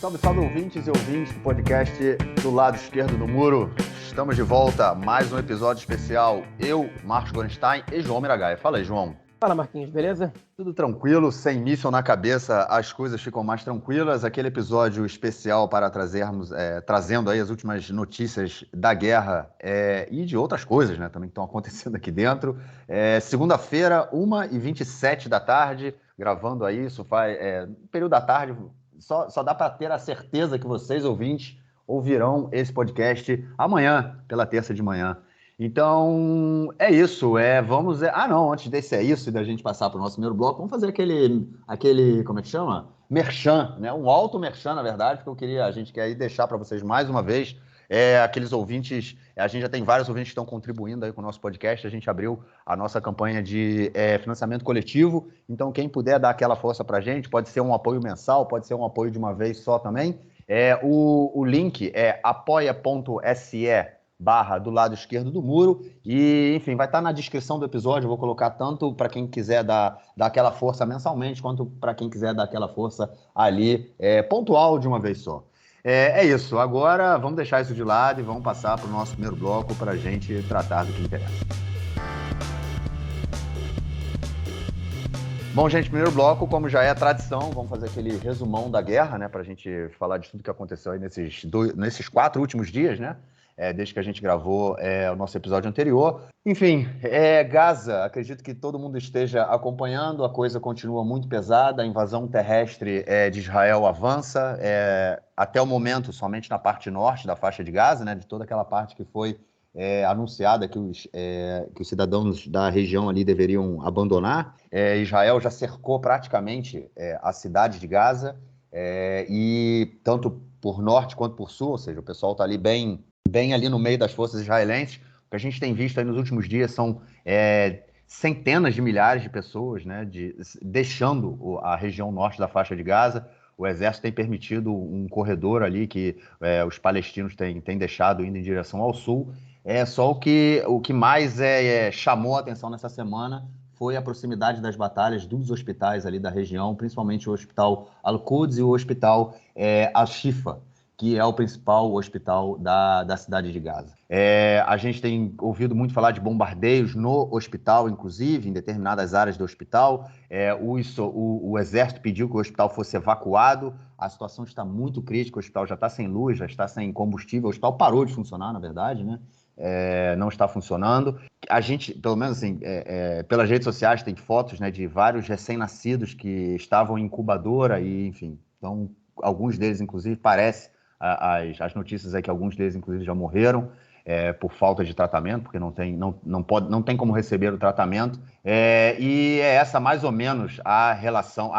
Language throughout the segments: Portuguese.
Salve, salve, ouvintes e ouvintes do podcast do lado esquerdo do muro. Estamos de volta, mais um episódio especial. Eu, Marcos Gorenstein e João Miragaia. Fala aí, João. Fala, Marquinhos, beleza? Tudo tranquilo, sem míssil na cabeça, as coisas ficam mais tranquilas. Aquele episódio especial para trazendo aí as últimas notícias da guerra e de outras coisas, né, também que estão acontecendo aqui dentro. Segunda-feira, 1h27 da tarde, gravando aí, isso faz período da tarde. Só dá para ter a certeza que vocês, ouvintes, ouvirão esse podcast amanhã, pela terça de manhã. Então, é isso. Antes desse isso e da gente passar para o nosso primeiro bloco, vamos fazer aquele, como é que chama? Merchan, né? Um alto merchan, na verdade, porque a gente quer aí deixar para vocês mais uma vez, aqueles ouvintes, a gente já tem vários ouvintes que estão contribuindo aí com o nosso podcast, a gente abriu a nossa campanha de financiamento coletivo, então quem puder dar aquela força para a gente, pode ser um apoio mensal, pode ser um apoio de uma vez só também. O link é apoia.se do lado esquerdo do muro, e enfim, vai estar na descrição do episódio. Eu vou colocar tanto para quem quiser dar aquela força mensalmente, quanto para quem quiser dar aquela força ali, pontual de uma vez só. É isso, agora vamos deixar isso de lado e vamos passar para o nosso primeiro bloco para a gente tratar do que interessa. Bom, gente, primeiro bloco, como já é tradição, vamos fazer aquele resumão da guerra, né, para a gente falar de tudo que aconteceu aí nesses 4 últimos dias, né? Desde que a gente gravou o nosso episódio anterior. Enfim, Gaza, acredito que todo mundo esteja acompanhando, a coisa continua muito pesada, a invasão terrestre de Israel avança, até o momento somente na parte norte da faixa de Gaza, né, de toda aquela parte que foi anunciada que os cidadãos da região ali deveriam abandonar. Israel já cercou praticamente a cidade de Gaza, e tanto por norte quanto por sul, ou seja, o pessoal está ali bem ali no meio das forças israelenses. O que a gente tem visto aí nos últimos dias são centenas de milhares de pessoas, né, deixando a região norte da faixa de Gaza. O exército tem permitido um corredor ali que os palestinos têm deixado indo em direção ao sul. Só o que mais chamou a atenção nessa semana foi a proximidade das batalhas dos hospitais ali da região, principalmente o Hospital Al-Quds e o Hospital Al-Shifa, que é o principal hospital da cidade de Gaza. A gente tem ouvido muito falar de bombardeios no hospital, inclusive, em determinadas áreas do hospital. O exército pediu que o hospital fosse evacuado. A situação está muito crítica, o hospital já está sem luz, já está sem combustível, o hospital parou de funcionar, na verdade, né? Não está funcionando. A gente, pelo menos assim, pelas redes sociais, tem fotos, né, de vários recém-nascidos que estavam em incubadora e, enfim, então, alguns deles, inclusive, parece... As notícias é que alguns deles, inclusive, já morreram por falta de tratamento, porque não tem como receber o tratamento. E é essa mais ou menos a relação,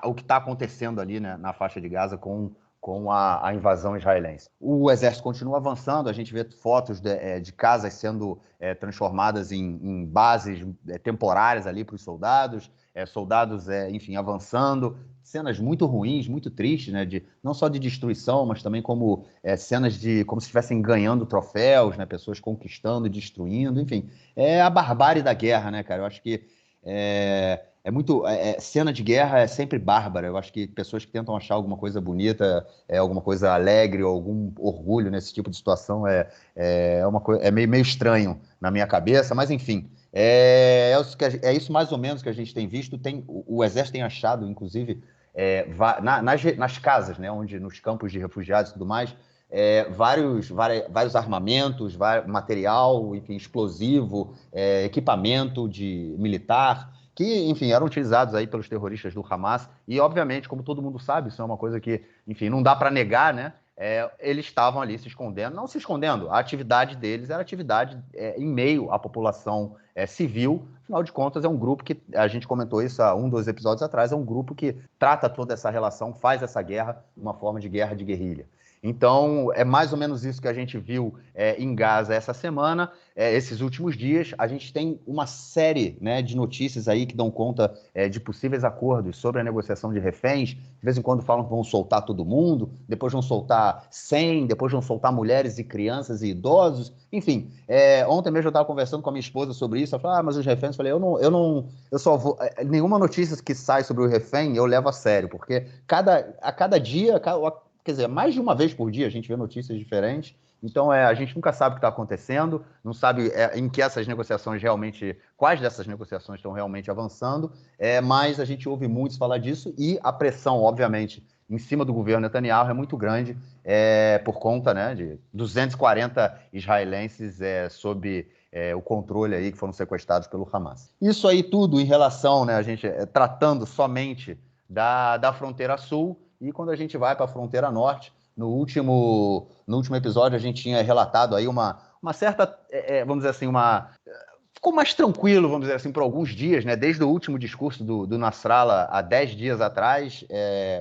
o que está acontecendo ali, né, na faixa de Gaza com a invasão israelense. O exército continua avançando, a gente vê fotos de casas sendo transformadas em bases temporárias ali para os soldados, enfim, avançando. Cenas muito ruins, muito tristes, né? Não só de destruição, mas também como cenas como se estivessem ganhando troféus, né? Pessoas conquistando e destruindo, enfim. É a barbárie da guerra, né, cara? Eu acho que cena de guerra é sempre bárbara. Eu acho que pessoas que tentam achar alguma coisa bonita, alguma coisa alegre ou algum orgulho nesse tipo de situação meio estranho na minha cabeça, mas enfim. É isso mais ou menos que a gente tem visto. O exército tem achado, inclusive, nas casas, né, nos campos de refugiados e tudo mais, vários armamentos, material, enfim, explosivo, equipamento militar, que, enfim, eram utilizados aí pelos terroristas do Hamas. E, obviamente, como todo mundo sabe, isso é uma coisa que, enfim, não dá para negar, né? Eles estavam ali se escondendo, não se escondendo, a atividade deles era atividade em meio à população civil. Afinal de contas, é um grupo que, a gente comentou isso há 2 episódios atrás, é um grupo que trata toda essa relação, faz essa guerra, uma forma de guerra de guerrilha. Então, é mais ou menos isso que a gente viu em Gaza essa semana, esses últimos dias. A gente tem uma série, né, de notícias aí que dão conta de possíveis acordos sobre a negociação de reféns. De vez em quando falam que vão soltar todo mundo, depois vão soltar 100, depois vão soltar mulheres e crianças e idosos. Enfim, ontem mesmo eu estava conversando com a minha esposa sobre isso. Ela falou, mas os reféns... Eu falei, eu só vou... nenhuma notícia que sai sobre o refém eu levo a sério, porque a cada dia... quer dizer, mais de uma vez por dia a gente vê notícias diferentes. Então, a gente nunca sabe o que está acontecendo, não sabe em que essas negociações realmente, quais dessas negociações estão realmente avançando, mas a gente ouve muitos falar disso e a pressão, obviamente, em cima do governo Netanyahu é muito grande, por conta, né, de 240 israelenses sob o controle aí que foram sequestrados pelo Hamas. Isso aí tudo em relação, né, a gente tratando somente da fronteira sul, e quando a gente vai para a fronteira norte, no último episódio, a gente tinha relatado aí uma certa, vamos dizer assim, ficou mais tranquilo, vamos dizer assim, por alguns dias, né? Desde o último discurso do Nasrallah, há 10 dias atrás,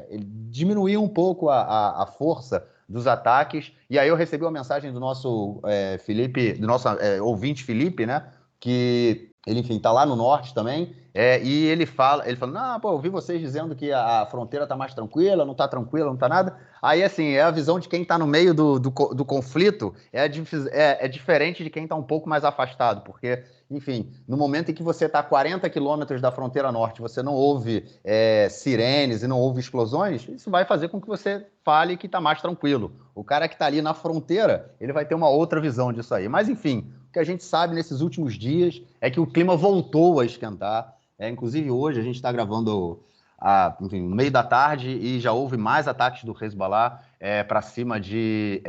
ele diminuiu um pouco a força dos ataques, e aí eu recebi uma mensagem do nosso Felipe, do nosso ouvinte Felipe, né? Que ele, enfim, tá lá no norte também, e ele fala, não, pô, eu vi vocês dizendo que a fronteira tá mais tranquila, não tá nada. Aí, assim, a visão de quem tá no meio do conflito é diferente de quem tá um pouco mais afastado, porque, enfim, no momento em que você tá a 40 quilômetros da fronteira norte, você não ouve sirenes e não ouve explosões, isso vai fazer com que você fale que tá mais tranquilo. O cara que tá ali na fronteira, ele vai ter uma outra visão disso aí. Mas, enfim, o que a gente sabe nesses últimos dias é que o clima voltou a esquentar. Inclusive, hoje a gente está gravando enfim, no meio da tarde e já houve mais ataques do Hezbollah para cima de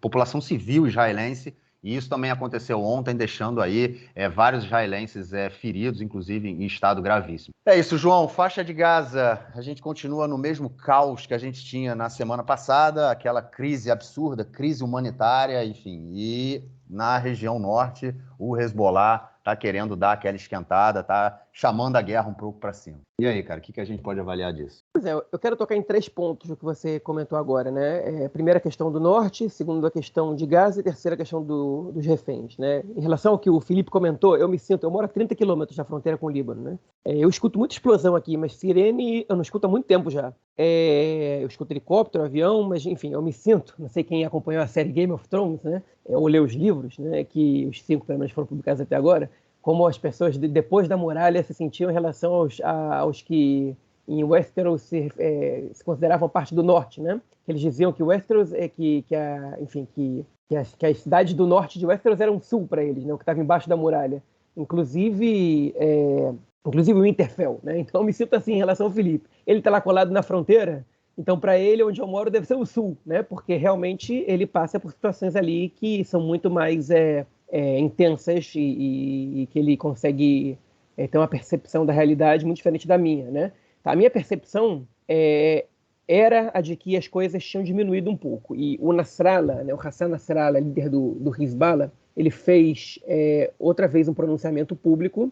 população civil israelense. E isso também aconteceu ontem, deixando aí vários israelenses feridos, inclusive em estado gravíssimo. É isso, João. Faixa de Gaza, a gente continua no mesmo caos que a gente tinha na semana passada, aquela crise absurda, crise humanitária, enfim. E na região norte, o Hezbollah está querendo dar aquela esquentada, está chamando a guerra um pouco para cima. E aí, cara, o que a gente pode avaliar disso? Pois é, eu quero tocar em 3 pontos do que você comentou agora, né? Primeira questão do norte, segunda questão de Gaza e terceira questão dos reféns, né? Em relação ao que o Felipe comentou, eu moro a 30 quilômetros da fronteira com o Líbano, né? Eu escuto muita explosão aqui, mas sirene eu não escuto há muito tempo já. Eu escuto helicóptero, avião, mas enfim, eu me sinto, não sei quem acompanhou a série Game of Thrones, né? Ou leu os livros, né? Que os 5 pelo menos foram publicados até agora, como as pessoas depois da muralha se sentiam em relação aos que em Westeros se consideravam parte do norte, né? Eles diziam que Westeros que as cidades do norte de Westeros eram sul para eles, né? O que estava embaixo da muralha, inclusive o Winterfell, né? Então eu me sinto assim em relação ao Felipe. Ele está lá colado na fronteira, então para ele onde eu moro deve ser o sul, né? Porque realmente ele passa por situações ali que são muito mais intensas e que ele consegue ter uma percepção da realidade muito diferente da minha, né? A minha percepção era a de que as coisas tinham diminuído um pouo. E o Nasrallah, né, o Hassan Nasrallah, líder do Hezbollah, ele fez outra vez um pronunciamento público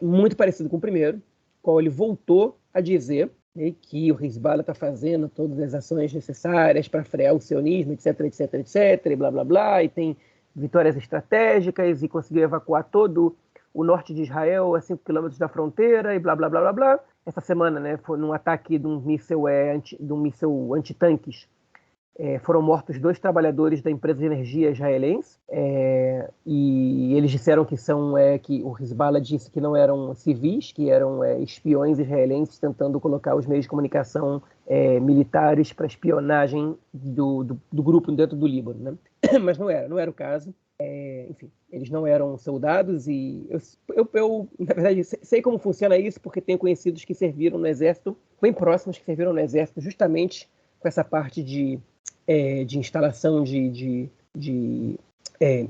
muito parecido com o primeiro, qual ele voltou a dizer que o Hezbollah está fazendo todas as ações necessárias para frear o sionismo, etc, etc, etc, e blá, blá, blá, e tem vitórias estratégicas e conseguiu evacuar todo o norte de Israel a 5 quilômetros da fronteira e blá, blá, blá, blá, blá. Essa semana, né, foi num ataque de um míssil antitanques, foram mortos 2 trabalhadores da empresa de energia israelense, e eles disseram que o Hezbollah disse que não eram civis, que eram espiões israelenses tentando colocar os meios de comunicação militares para espionagem do grupo dentro do Líbano, né? Mas não era o caso. Enfim, eles não eram soldados e eu, na verdade, sei como funciona isso porque tenho conhecidos que serviram no Exército, bem próximos que serviram no Exército, justamente com essa parte de instalação de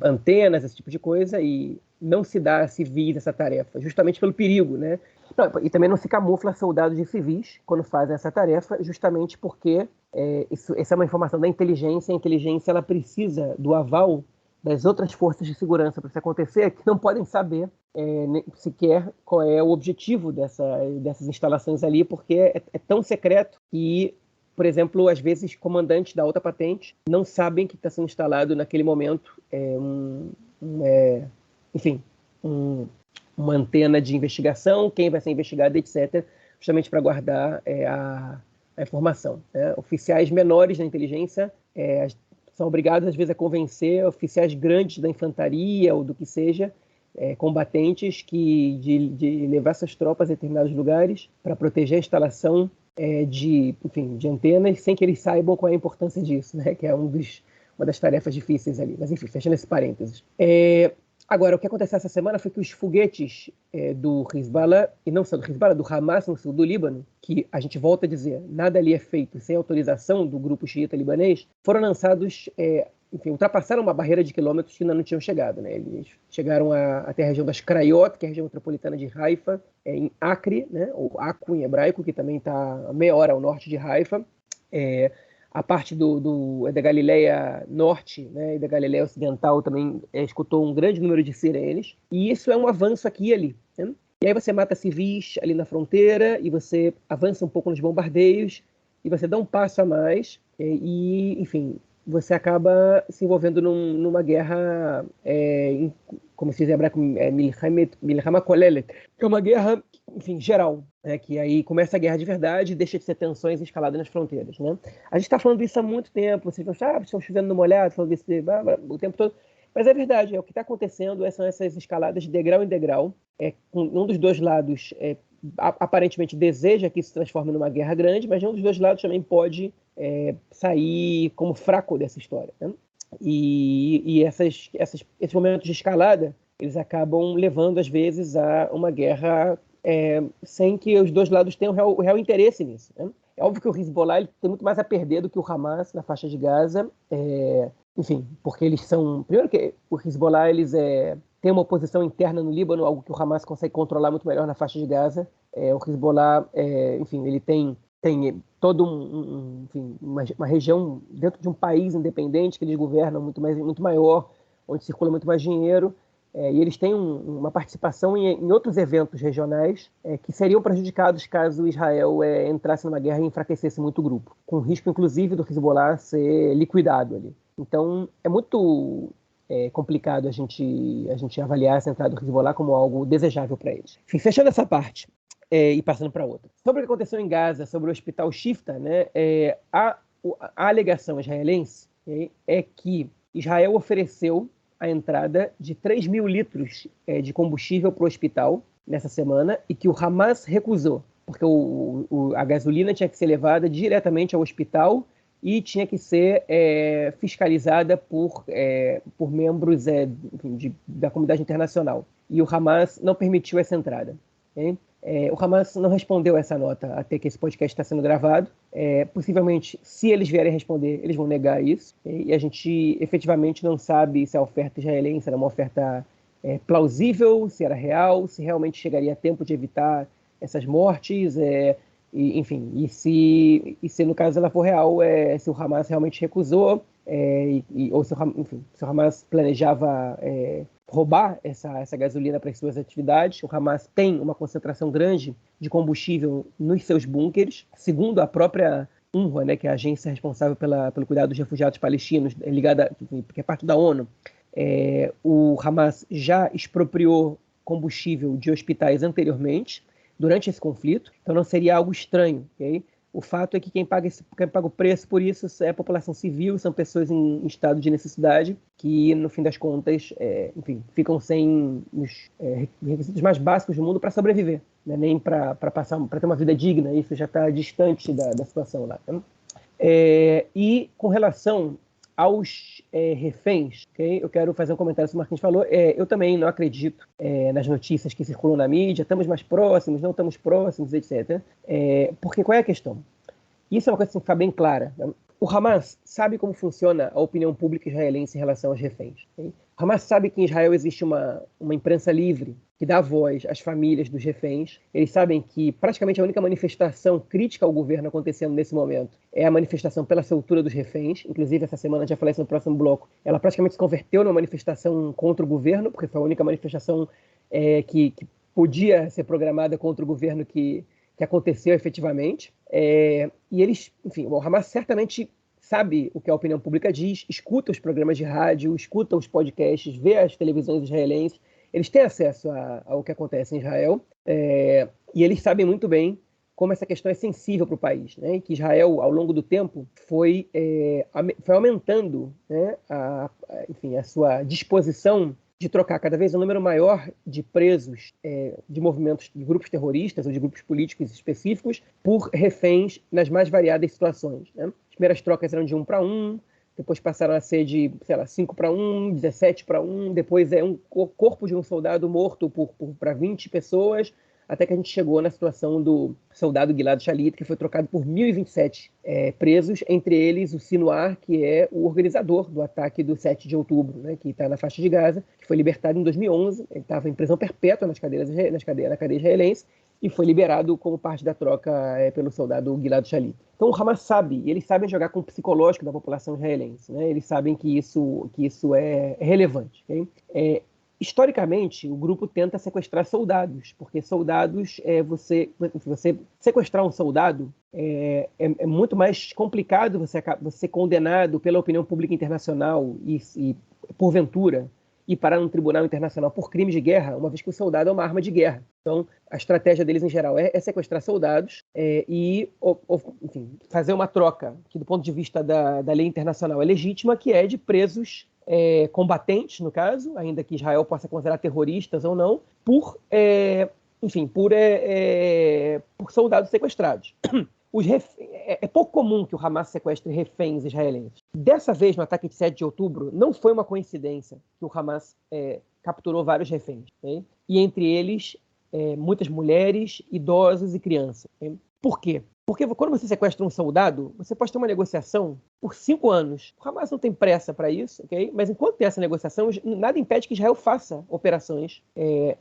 antenas, esse tipo de coisa, e não se dá a civis essa tarefa, justamente pelo perigo, né? Não, e também não se camufla soldados de civis quando fazem essa tarefa, justamente porque essa é uma informação da inteligência, a inteligência ela precisa do aval das outras forças de segurança para isso acontecer, que não podem saber sequer qual é o objetivo dessas instalações ali, porque é tão secreto que, por exemplo, às vezes comandantes da alta patente não sabem que está sendo instalado naquele momento uma antena de investigação, quem vai ser investigado, etc., justamente para guardar a informação, né? Oficiais menores da inteligência são obrigados, às vezes, a convencer oficiais grandes da infantaria ou do que seja, combatentes, de levar suas tropas a determinados lugares para proteger a instalação de antenas sem que eles saibam qual é a importância disso, né? Que é uma das tarefas difíceis ali. Mas enfim, fechando esse parênteses. Agora, o que aconteceu essa semana foi que os foguetes do Hezbollah, e não só do Hezbollah, do Hamas no sul do Líbano, que a gente volta a dizer, nada ali é feito sem autorização do grupo xiita libanês, foram lançados, ultrapassaram uma barreira de quilômetros que ainda não tinham chegado, né? Eles chegaram até a região das Krayot, que é a região metropolitana de Haifa, em Acre, né? Ou Aco em hebraico, que também está a meia hora ao norte de Haifa. A parte da Galileia Norte, né, e da Galileia Ocidental também escutou um grande número de sirenes, e isso é um avanço aqui e ali, né? E aí você mata civis ali na fronteira, e você avança um pouco nos bombardeios, e você dá um passo a mais, enfim, você acaba se envolvendo numa guerra, como se diz em hebraico, Milchama Kolelet, que é uma guerra, enfim, geral, né, que aí começa a guerra de verdade e deixa de ser tensões e escalada nas fronteiras, né? A gente está falando isso há muito tempo, vocês vão achar, estão chovendo no molhado, falando isso o tempo todo, mas é verdade, o que está acontecendo são essas escaladas de degrau em degrau, um dos dois lados aparentemente deseja que isso se transforme numa guerra grande, mas um dos dois lados também pode sair como fraco dessa história, né? E esses momentos de escalada, eles acabam levando, às vezes, a uma guerra sem que os dois lados tenham o real interesse nisso, né? É óbvio que o Hezbollah ele tem muito mais a perder do que o Hamas na faixa de Gaza, enfim, porque eles são... Primeiro que o Hezbollah, tem uma oposição interna no Líbano, algo que o Hamas consegue controlar muito melhor na faixa de Gaza. O Hezbollah, enfim, ele tem todo uma região dentro de um país independente que eles governam muito maior, onde circula muito mais dinheiro, e eles têm uma participação em outros eventos regionais que seriam prejudicados caso Israel entrasse numa guerra e enfraquecesse muito o grupo, com risco, inclusive, do Hezbollah ser liquidado ali. Então, é muito complicado a gente avaliar essa entrada do Hezbollah como algo desejável para eles. Enfim, fechando essa parte, e passando para outra. Sobre o que aconteceu em Gaza, sobre o hospital Shifa, né, a alegação israelense é que Israel ofereceu a entrada de 3 mil litros de combustível para o hospital nessa semana e que o Hamas recusou, porque a gasolina tinha que ser levada diretamente ao hospital e tinha que ser fiscalizada por membros da comunidade internacional. E o Hamas não permitiu essa entrada. O Hamas não respondeu essa nota até que esse podcast está sendo gravado. Possivelmente, se eles vierem responder, eles vão negar isso. E a gente efetivamente não sabe se a oferta israelense era uma oferta plausível, se era real, se realmente chegaria a tempo de evitar essas mortes. Enfim, e se no caso ela for real, se o Hamas realmente recusou, ou se o Hamas planejava roubar essa gasolina para as suas atividades. O Hamas tem uma concentração grande de combustível nos seus bunkers, segundo a própria UNRWA, né, que é a agência responsável pelo cuidado dos refugiados palestinos, que é parte da ONU. O Hamas já expropriou combustível de hospitais anteriormente, durante esse conflito, então não seria algo estranho, ok? O fato é que quem paga o preço por isso é a população civil, são pessoas em estado de necessidade que, no fim das contas, ficam sem os requisitos mais básicos do mundo para sobreviver, né? Nem para ter uma vida digna, isso já está distante da situação lá. Né? E com relação aos reféns, okay? Eu quero fazer um comentário sobre o que a gente falou. Eu também não acredito nas notícias que circulam na mídia, estamos mais próximos, não estamos próximos, etc. Porque qual é a questão? Isso é uma coisa que tem que ficar bem clara. Né? O Hamas sabe como funciona a opinião pública israelense em relação aos reféns. Okay? O Hamas sabe que em Israel existe uma imprensa livre que dá voz às famílias dos reféns. Eles sabem que praticamente a única manifestação crítica ao governo acontecendo nesse momento é a manifestação pela soltura dos reféns. Inclusive, essa semana, já falei isso no próximo bloco, ela praticamente se converteu numa manifestação contra o governo, porque foi a única manifestação que podia ser programada contra o governo que aconteceu efetivamente. E eles, enfim, o Hamas certamente sabe o que a opinião pública diz, escuta os programas de rádio, escuta os podcasts, vê as televisões israelenses. Eles têm acesso ao que acontece em Israel, e eles sabem muito bem como essa questão é sensível para o país, né? E que Israel, ao longo do tempo, foi aumentando, né, a sua disposição de trocar cada vez um número maior de presos de movimentos, de grupos terroristas ou de grupos políticos específicos por reféns nas mais variadas situações, né? As primeiras trocas eram de 1 para 1, depois passaram a ser de, sei lá, 5 para 1, 17 para 1, depois é um corpo de um soldado morto para 20 pessoas, até que a gente chegou na situação do soldado Gilad Shalit, que foi trocado por 1.027 presos, entre eles o Sinwar, que é o organizador do ataque do 7 de outubro, né, que está na faixa de Gaza, que foi libertado em 2011, ele estava em prisão perpétua na cadeia israelense, e foi liberado como parte da troca pelo soldado Gilad Shalit. Então o Hamas sabe, e eles sabem jogar com o psicológico da população israelense, né? Eles sabem que isso é relevante. Okay? Historicamente, o grupo tenta sequestrar soldados, porque soldados, você sequestrar um soldado é muito mais complicado você ser condenado pela opinião pública internacional e porventura, e parar num tribunal internacional por crime de guerra, uma vez que o soldado é uma arma de guerra. Então, a estratégia deles, em geral, é sequestrar soldados enfim, fazer uma troca, que do ponto de vista da lei internacional é legítima, que é de presos combatentes, no caso, ainda que Israel possa considerar terroristas ou não, por soldados sequestrados. É pouco comum que o Hamas sequestre reféns israelenses. Dessa vez, no ataque de 7 de outubro, não foi uma coincidência que o Hamas capturou vários reféns. Okay? E entre eles, muitas mulheres, idosos e crianças. Okay? Por quê? Porque quando você sequestra um soldado, você pode ter uma negociação por 5 anos. O Hamas não tem pressa para isso, okay? Mas enquanto tem essa negociação, nada impede que Israel faça operações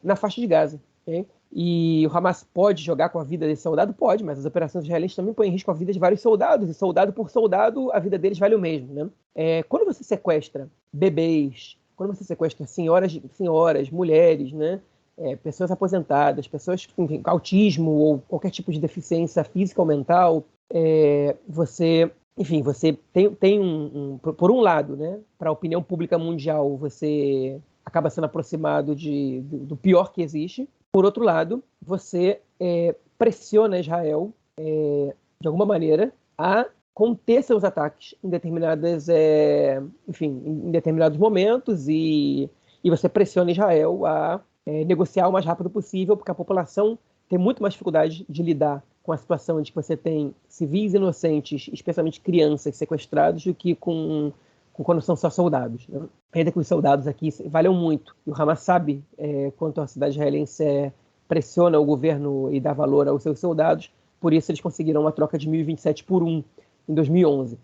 na faixa de Gaza. Okay? E o Hamas pode jogar com a vida desse soldado? Pode, mas as operações israelenses também põem em risco a vida de vários soldados, e soldado por soldado, a vida deles vale o mesmo. Né? Quando você sequestra bebês, quando você sequestra senhoras, mulheres, né? Pessoas aposentadas, pessoas com autismo ou qualquer tipo de deficiência física ou mental, você tem por um lado, né, para a opinião pública mundial, você acaba sendo aproximado do pior que existe. Por outro lado, você pressiona Israel, de alguma maneira, a conter seus ataques em determinados momentos e você pressiona Israel a negociar o mais rápido possível, porque a população tem muito mais dificuldade de lidar com a situação de que você tem civis inocentes, especialmente crianças sequestrados, do que com quando são só soldados. Né? Ainda que os soldados aqui valham muito. E o Hamas sabe quanto a cidade israelense pressiona o governo e dá valor aos seus soldados, por isso eles conseguiram uma troca de 1.027 por 1 em 2011.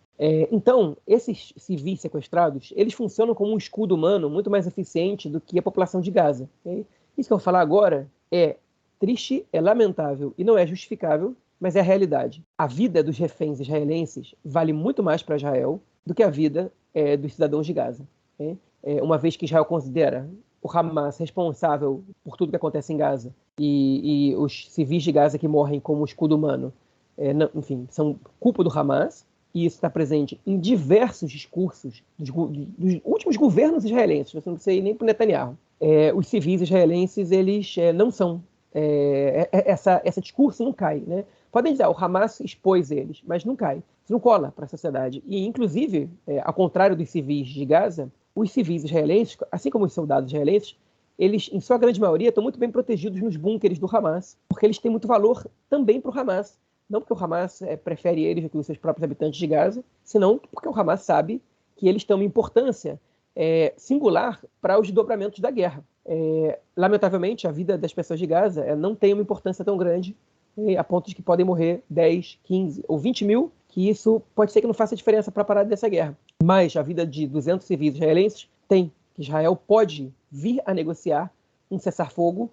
Então, esses civis sequestrados, eles funcionam como um escudo humano muito mais eficiente do que a população de Gaza. Okay? Isso que eu vou falar agora é triste, é lamentável e não é justificável, mas é a realidade. A vida dos reféns israelenses vale muito mais para Israel do que a vida dos cidadãos de Gaza. Okay? Uma vez que Israel considera o Hamas responsável por tudo que acontece em Gaza e os civis de Gaza que morrem como escudo humano, são culpa do Hamas, e isso está presente em diversos discursos dos últimos governos israelenses, você não precisa ir nem para o Netanyahu. Os civis israelenses, eles não são... esse discurso não cai. Né? Podem dizer, o Hamas expôs eles, mas não cai. Isso não cola para a sociedade. E, inclusive, ao contrário dos civis de Gaza, os civis israelenses, assim como os soldados israelenses, eles, em sua grande maioria, estão muito bem protegidos nos búnkeres do Hamas, porque eles têm muito valor também para o Hamas. Não porque o Hamas prefere eles do que os seus próprios habitantes de Gaza, senão porque o Hamas sabe que eles têm uma importância singular para os desdobramentos da guerra. Lamentavelmente, a vida das pessoas de Gaza não tem uma importância tão grande, a ponto de que podem morrer 10, 15 ou 20 mil, que isso pode ser que não faça diferença para a parada dessa guerra. Mas a vida de 200 civis israelenses tem. Israel pode vir a negociar um cessar-fogo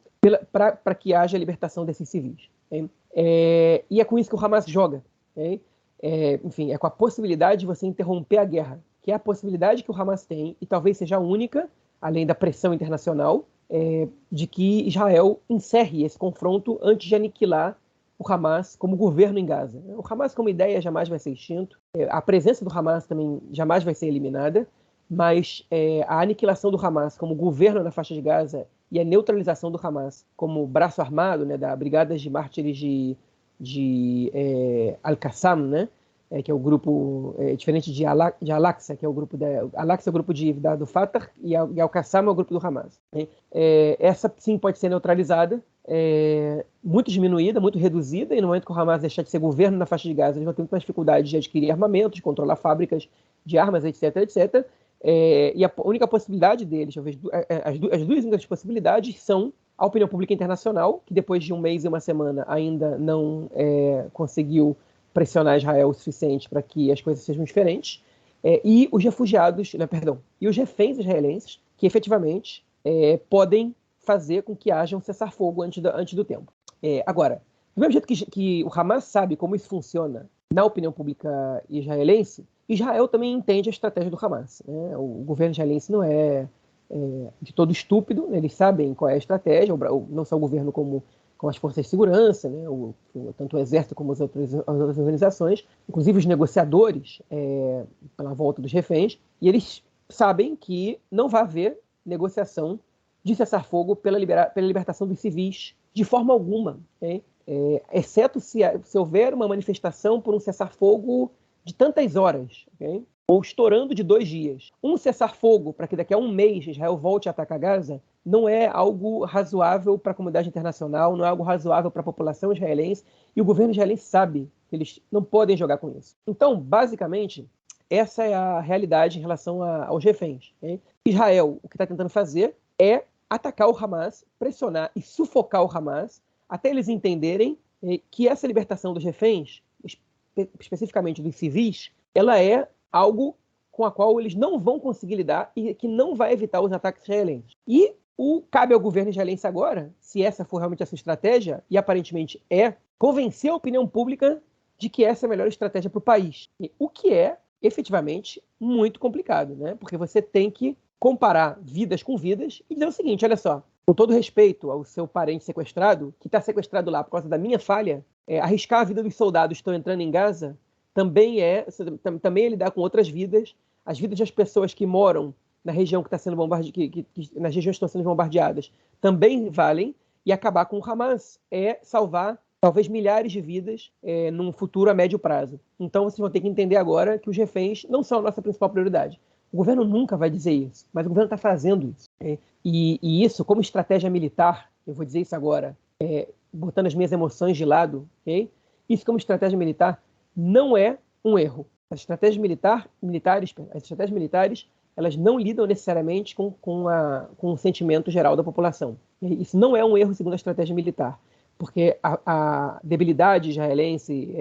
para que haja a libertação desses civis. Okay? E é com isso que o Hamas joga. Okay? É com a possibilidade de você interromper a guerra, que é a possibilidade que o Hamas tem, e talvez seja a única, além da pressão internacional, de que Israel encerre esse confronto antes de aniquilar o Hamas como governo em Gaza. O Hamas como ideia jamais vai ser extinto, a presença do Hamas também jamais vai ser eliminada, mas a aniquilação do Hamas como governo na faixa de Gaza e a neutralização do Hamas como braço armado, né, da Brigada de Mártires de Al-Qassam, né, que é o grupo diferente de Al-Aqsa, que é o grupo Al-Aqsa é o grupo do Fatah, e Al-Qassam é o grupo do Hamas. Essa sim pode ser neutralizada, muito diminuída, muito reduzida, e no momento que o Hamas deixar de ser governo na faixa de Gaza, eles vão ter muito mais dificuldade de adquirir armamentos, de controlar fábricas de armas, etc, etc. E a única possibilidade deles, talvez as duas únicas possibilidades são a opinião pública internacional, que depois de um mês e uma semana ainda não conseguiu pressionar Israel o suficiente para que as coisas sejam diferentes, e os refugiados, e os reféns israelenses, que efetivamente podem fazer com que haja um cessar-fogo antes do tempo. Agora, do mesmo jeito que o Hamas sabe como isso funciona na opinião pública israelense, Israel também entende a estratégia do Hamas. Né? O governo israelense não é de todo estúpido, né? Eles sabem qual é a estratégia, não só o governo como as forças de segurança, né? Tanto o exército como as outras organizações, inclusive os negociadores pela volta dos reféns, e eles sabem que não vai haver negociação de cessar-fogo pela libertação dos civis de forma alguma, okay? Exceto se houver uma manifestação por um cessar-fogo de tantas horas, okay? Ou estourando de 2 dias. Um cessar-fogo para que daqui a um mês Israel volte a atacar Gaza não é algo razoável para a comunidade internacional, não é algo razoável para a população israelense, e o governo israelense sabe que eles não podem jogar com isso. Então, basicamente, essa é a realidade em relação aos reféns. Okay? Israel, o que está tentando fazer é atacar o Hamas, pressionar e sufocar o Hamas, até eles entenderem que essa libertação dos reféns, especificamente dos civis, ela é algo com a qual eles não vão conseguir lidar e que não vai evitar os ataques israelenses. E cabe ao governo israelense agora, se essa for realmente a sua estratégia, e aparentemente convencer a opinião pública de que essa é a melhor estratégia para o país. O que é, efetivamente, muito complicado, né? Porque você tem que comparar vidas com vidas e dizer o seguinte, olha só, com todo respeito ao seu parente sequestrado, que está sequestrado lá por causa da minha falha, arriscar a vida dos soldados que estão entrando em Gaza também é lidar com outras vidas, as vidas das pessoas que moram na região que está sendo nas regiões que estão sendo bombardeadas, também valem, e acabar com o Hamas salvar talvez milhares de vidas num futuro a médio prazo. Então vocês vão ter que entender agora que os reféns não são a nossa principal prioridade. O governo nunca vai dizer isso, mas o governo está fazendo isso. E isso, como estratégia militar, eu vou dizer isso agora, botando as minhas emoções de lado, okay? Isso como estratégia militar não é um erro. As estratégias militares, elas não lidam necessariamente com o sentimento geral da população. Isso não é um erro segundo a estratégia militar, porque a debilidade israelense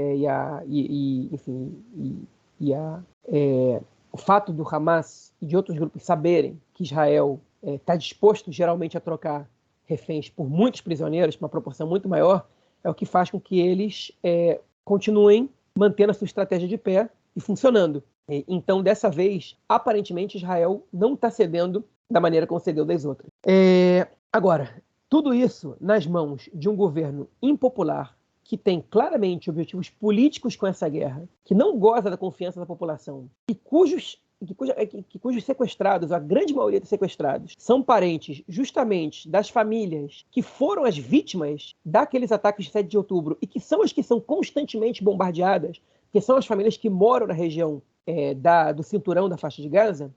o fato do Hamas e de outros grupos saberem que Israel está disposto geralmente a trocar reféns por muitos prisioneiros, por uma proporção muito maior, é o que faz com que eles continuem mantendo a sua estratégia de pé e funcionando. Então, dessa vez, aparentemente, Israel não está cedendo da maneira como cedeu das outras. Agora, tudo isso nas mãos de um governo impopular, que tem claramente objetivos políticos com essa guerra, que não goza da confiança da população, e cujos sequestrados, a grande maioria dos sequestrados, são parentes justamente das famílias que foram as vítimas daqueles ataques de 7 de outubro e que são as que são constantemente bombardeadas, que são as famílias que moram na região do cinturão da faixa de Gaza,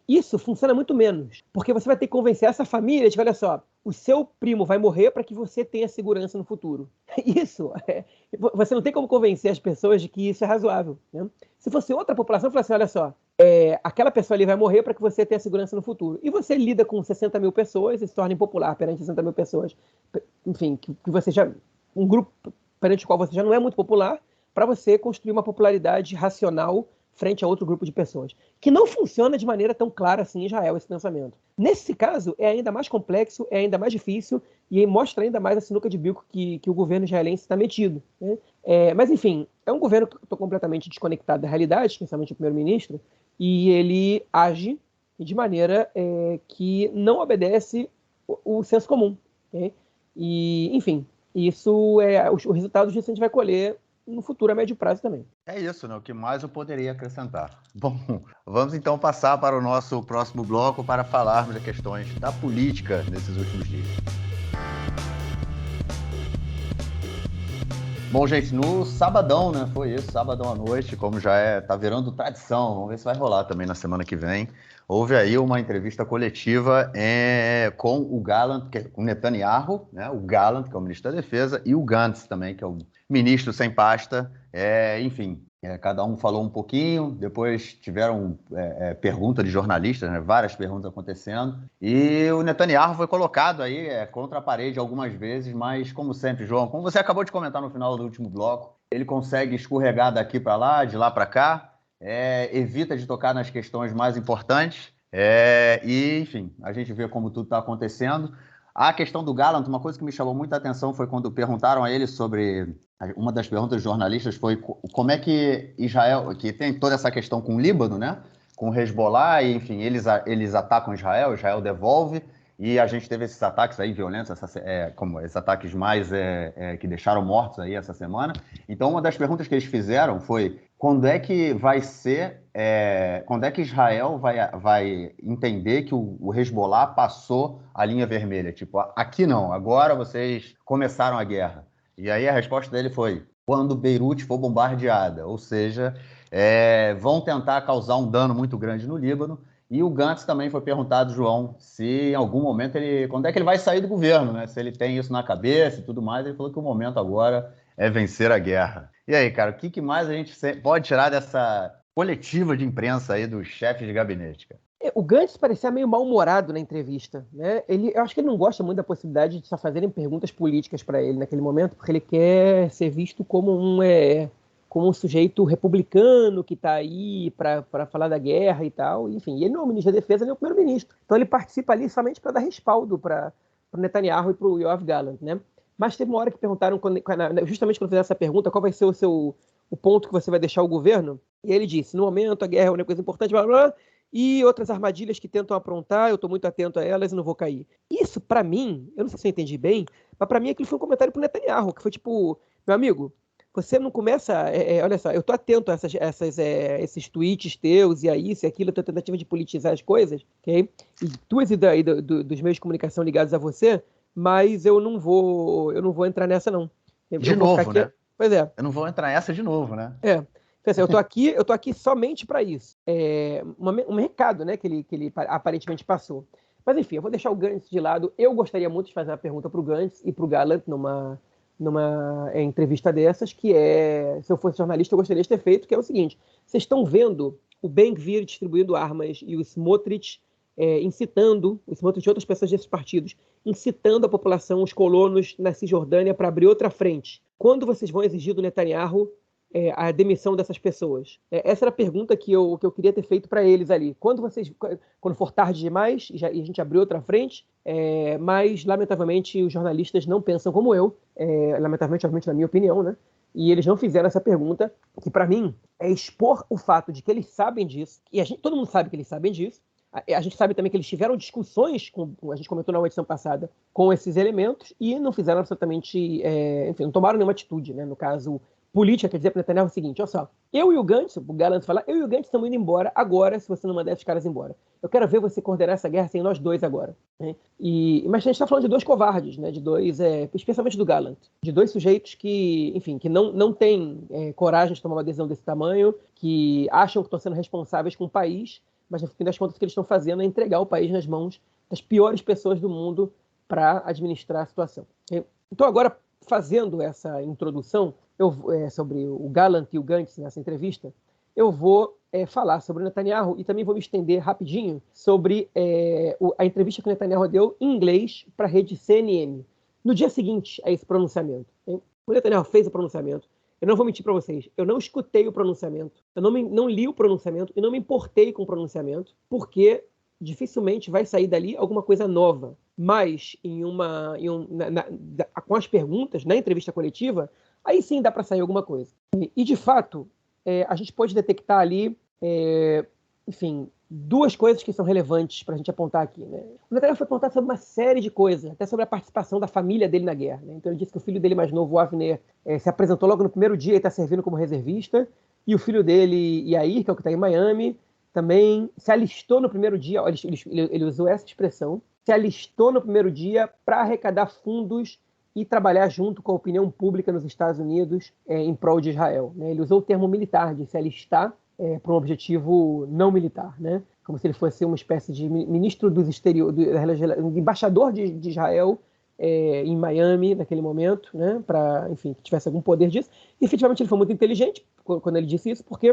isso funciona muito menos, porque você vai ter que convencer essa família de que, olha só, o seu primo vai morrer para que você tenha segurança no futuro. Isso, você não tem como convencer as pessoas de que isso é razoável. Né? Se fosse outra população, falasse assim, olha só, aquela pessoa ali vai morrer para que você tenha segurança no futuro. E você lida com 60 mil pessoas e se torna impopular perante 60 mil pessoas. Enfim, que você já... Um grupo perante o qual você já não é muito popular, para você construir uma popularidade racional frente a outro grupo de pessoas, que não funciona de maneira tão clara assim em Israel, esse pensamento. Nesse caso, é ainda mais complexo, é ainda mais difícil, e mostra ainda mais a sinuca de bico que o governo israelense está metido. Né? Mas, enfim, é um governo que está completamente desconectado da realidade, especialmente o primeiro-ministro, e ele age de maneira que não obedece o senso comum. Okay? E, enfim, isso o resultado disso a gente vai colher no futuro a médio prazo também. É isso, né? O que mais eu poderia acrescentar. Bom, vamos então passar para o nosso próximo bloco para falarmos das questões da política nesses últimos dias. Bom, gente, no sabadão, né? Foi isso, sabadão à noite, como já tá virando tradição. Vamos ver se vai rolar também na semana que vem. Houve aí uma entrevista coletiva com o Gallant, com o Netanyahu, né? O Gallant, que é o ministro da Defesa, e o Gantz também, que é o ministro sem pasta. Enfim, cada um falou um pouquinho, depois tiveram pergunta de jornalistas, né? Várias perguntas acontecendo. E o Netanyahu foi colocado aí contra a parede algumas vezes, mas como sempre, João, como você acabou de comentar no final do último bloco, ele consegue escorregar daqui para lá, de lá para cá. Evita de tocar nas questões mais importantes, e, enfim, a gente vê como tudo está acontecendo. A questão do Gallant, uma coisa que me chamou muita atenção foi quando perguntaram a ele sobre... Uma das perguntas dos jornalistas foi como é que Israel, que tem toda essa questão com o Líbano, né? Com o Hezbollah, e, enfim, eles atacam Israel devolve, e a gente teve esses ataques aí violentos, como esses ataques mais que deixaram mortos aí essa semana. Então, uma das perguntas que eles fizeram foi: quando é que vai ser, quando é que Israel vai entender que o Hezbollah passou a linha vermelha? Tipo, aqui não, agora vocês começaram a guerra. E aí a resposta dele foi: quando Beirute for bombardeada. Ou seja, vão tentar causar um dano muito grande no Líbano. E o Gantz também foi perguntado, João, se em algum momento quando é que ele vai sair do governo, né? Se ele tem isso na cabeça e tudo mais. Ele falou que o momento agora é vencer a guerra. E aí, cara, o que mais a gente pode tirar dessa coletiva de imprensa aí dos chefes de gabinete, cara? O Gantz parecia meio mal-humorado na entrevista, né? Eu acho que ele não gosta muito da possibilidade de só fazerem perguntas políticas para ele naquele momento, porque ele quer ser visto como um sujeito republicano que está aí para falar da guerra e tal. Enfim, ele não é o ministro da Defesa nem o primeiro-ministro. Então ele participa ali somente para dar respaldo para o Netanyahu e para o Yoav Gallant, né? Mas teve uma hora que perguntaram, justamente quando fizeram essa pergunta, qual vai ser o ponto que você vai deixar o governo? E ele disse: no momento a guerra é uma coisa importante, blá, blá, blá, e outras armadilhas que tentam aprontar, eu estou muito atento a elas e não vou cair. Isso, para mim, eu não sei se eu entendi bem, mas para mim aquilo foi um comentário pro Netanyahu, que foi tipo: meu amigo, você não começa... olha só, eu estou atento a esses tweets teus e a isso e aquilo, a tua tentativa de politizar as coisas, ok? E tuas e dos meios de comunicação ligados a você, mas eu não vou entrar nessa, não. De novo, né? Pois é. Eu não vou entrar nessa de novo, né? Eu tô aqui somente para isso. Um recado, né, que ele aparentemente passou. Mas enfim, eu vou deixar o Gantz de lado. Eu gostaria muito de fazer uma pergunta para o Gantz e para o Gallant numa entrevista dessas, que se eu fosse jornalista, eu gostaria de ter feito, que é o seguinte: vocês estão vendo o Ben-Gvir distribuindo armas e o Smotrich incitando, o Smotrich e outras pessoas desses partidos, incitando a população, os colonos na Cisjordânia para abrir outra frente. Quando vocês vão exigir do Netanyahu a demissão dessas pessoas? Essa era a pergunta que eu queria ter feito para eles ali. Quando for tarde demais e a gente abrir outra frente, mas lamentavelmente os jornalistas não pensam como eu, lamentavelmente, obviamente, na minha opinião, né? E eles não fizeram essa pergunta, que para mim é expor o fato de que eles sabem disso, e todo mundo sabe que eles sabem disso. A gente sabe também que eles tiveram discussões, a gente comentou na edição passada, com esses elementos e não fizeram absolutamente, enfim, não tomaram nenhuma atitude, né? No caso, política, quer dizer para o Netanyahu o seguinte: olha só, eu e o Gantz, o Gallant fala, eu e o Gantz estamos indo embora agora, se você não mandar esses caras embora. Eu quero ver você coordenar essa guerra sem nós dois agora. Né? Mas a gente está falando de dois covardes, né? De dois, especialmente do Gallant, de dois sujeitos que, enfim, que não têm coragem de tomar uma decisão desse tamanho, que acham que estão sendo responsáveis com o país, mas no fim das contas o que eles estão fazendo é entregar o país nas mãos das piores pessoas do mundo para administrar a situação. Okay? Então agora, fazendo essa introdução sobre o Gallant e o Gantz nessa entrevista, eu vou falar sobre o Netanyahu e também vou me estender rapidinho sobre a entrevista que o Netanyahu deu em inglês para a rede CNN, no dia seguinte a esse pronunciamento. Hein? O Netanyahu fez o pronunciamento. Eu não vou mentir para vocês, eu não escutei o pronunciamento, eu não li o pronunciamento e não me importei com o pronunciamento, porque dificilmente vai sair dali alguma coisa nova. Mas com as perguntas, na entrevista coletiva, aí sim dá para sair alguma coisa. E de fato, a gente pode detectar ali, enfim, duas coisas que são relevantes para a gente apontar aqui. Né? O Netanyahu foi apontado sobre uma série de coisas, até sobre a participação da família dele na guerra. Né? Então ele disse que o filho dele mais novo, o Avner, se apresentou logo no primeiro dia e está servindo como reservista, e o filho dele, Yair, que é o que está em Miami, também se alistou no primeiro dia, ele usou essa expressão, se alistou no primeiro dia para arrecadar fundos e trabalhar junto com a opinião pública nos Estados Unidos em prol de Israel. Né? Ele usou o termo militar, de se alistar para um objetivo não militar, né? Como se ele fosse uma espécie de ministro dos exteriores, embaixador de Israel em Miami naquele momento, né? Para, enfim, que tivesse algum poder disso. E efetivamente ele foi muito inteligente quando ele disse isso, porque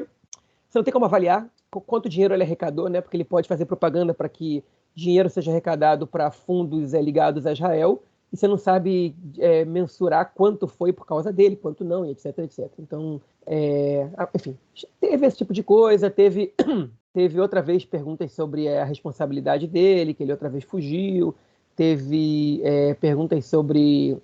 você não tem como avaliar quanto dinheiro ele arrecadou, né? Porque ele pode fazer propaganda para que dinheiro seja arrecadado para fundos ligados a Israel, e você não sabe mensurar quanto foi por causa dele, quanto não, e etc, etc. Então, enfim, teve esse tipo de coisa, teve outra vez perguntas sobre a responsabilidade dele, que ele outra vez fugiu, teve perguntas sobre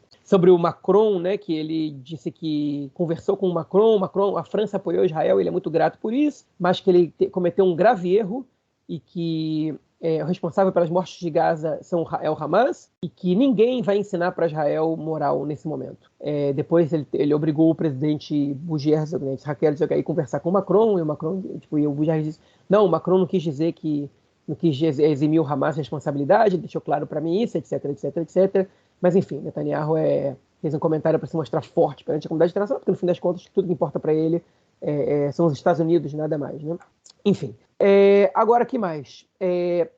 o Macron, né, que ele disse que conversou com o Macron, a França apoiou Israel, ele é muito grato por isso, mas que ele cometeu um grave erro e que o responsável pelas mortes de Gaza é o Hamas, e que ninguém vai ensinar para Israel moral nesse momento. Depois ele obrigou o presidente Bougie Herzog, né, Raquel, a ir conversar com o Macron, e o Macron, e o Bougie disse, não, o Macron não quis dizer que não quis eximir o Hamas de responsabilidade, deixou claro para mim isso, etc, etc, etc. Mas, enfim, Netanyahu fez um comentário para se mostrar forte perante a comunidade internacional, porque, no fim das contas, tudo que importa para ele são os Estados Unidos, nada mais, né? Enfim. Agora, o que mais?